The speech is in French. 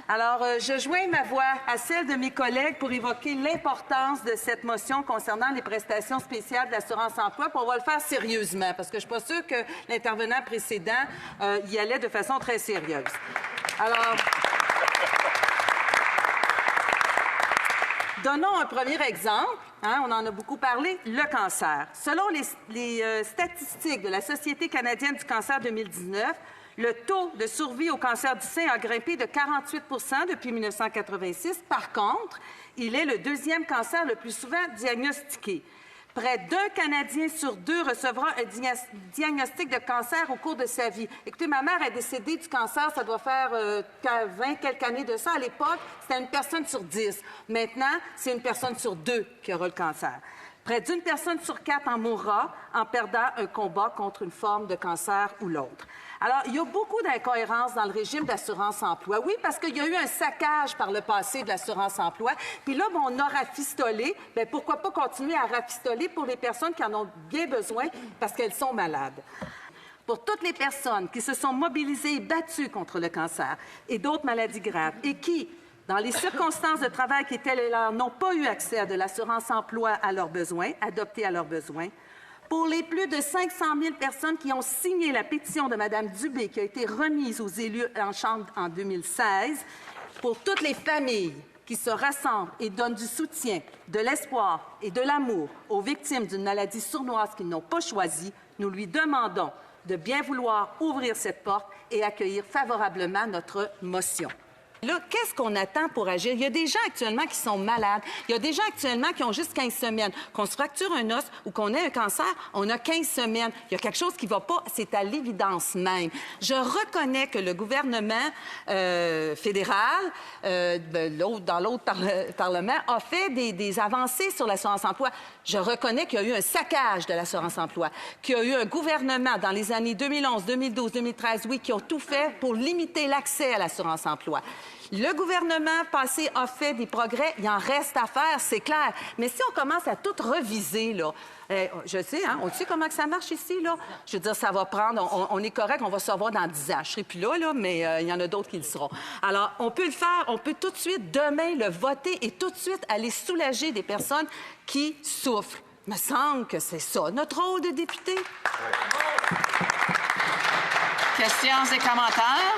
Alors, je joins ma voix à celle de mes collègues pour évoquer l'importance de cette motion concernant les prestations spéciales d'assurance-emploi. Puis on va le faire sérieusement, parce que je ne suis pas sûre que l'intervenant précédent y allait de façon très sérieuse. Alors, donnons un premier exemple. Hein, on en a beaucoup parlé, le cancer. Selon les statistiques de la Société canadienne du cancer 2019, le taux de survie au cancer du sein a grimpé de 48 % depuis 1986. Par contre, il est le deuxième cancer le plus souvent diagnostiqué. Près d'un Canadien sur deux recevra un diagnostic de cancer au cours de sa vie. Écoutez, ma mère est décédée du cancer, ça doit faire 20 quelques années de ça. À l'époque, c'était une personne sur 10. Maintenant, c'est une personne sur 2 qui aura le cancer. Près d'une personne sur 4 en mourra en perdant un combat contre une forme de cancer ou l'autre. Alors, il y a beaucoup d'incohérences dans le régime d'assurance-emploi. Oui, parce qu'il y a eu un saccage par le passé de l'assurance-emploi. Puis là, on a rafistolé. Bien, pourquoi pas continuer à rafistoler pour les personnes qui en ont bien besoin parce qu'elles sont malades? Pour toutes les personnes qui se sont mobilisées et battues contre le cancer et d'autres maladies graves et qui, dans les circonstances de travail qui étaient les leurs, n'ont pas eu accès à de l'assurance-emploi à leurs besoins, adoptée à leurs besoins. Pour les plus de 500 000 personnes qui ont signé la pétition de Mme Dubé, qui a été remise aux élus en Chambre en 2016, pour toutes les familles qui se rassemblent et donnent du soutien, de l'espoir et de l'amour aux victimes d'une maladie sournoise qu'ils n'ont pas choisie, nous lui demandons de bien vouloir ouvrir cette porte et accueillir favorablement notre motion. Là, qu'est-ce qu'on attend pour agir? Il y a des gens actuellement qui sont malades. Il y a des gens actuellement qui ont juste 15 semaines. Qu'on se fracture un os ou qu'on ait un cancer, on a 15 semaines. Il y a quelque chose qui ne va pas, c'est à l'évidence même. Je reconnais que le gouvernement fédéral, dans l'autre Parlement, a fait des avancées sur l'assurance-emploi. Je reconnais qu'il y a eu un saccage de l'assurance-emploi, qu'il y a eu un gouvernement dans les années 2011, 2012, 2013, oui, qui ont tout fait pour limiter l'accès à l'assurance-emploi. Le gouvernement passé a fait des progrès. Il en reste à faire, c'est clair. Mais si on commence à tout reviser, là, je sais, hein, on sait comment que ça marche ici, là. Je veux dire, ça va prendre... On est correct, on va se revoir dans 10 ans. Je ne serai plus là, mais il y en a d'autres qui le seront. Alors, on peut le faire. On peut tout de suite, demain, le voter et tout de suite aller soulager des personnes qui souffrent. Il me semble que c'est ça, notre rôle de député. Questions et commentaires?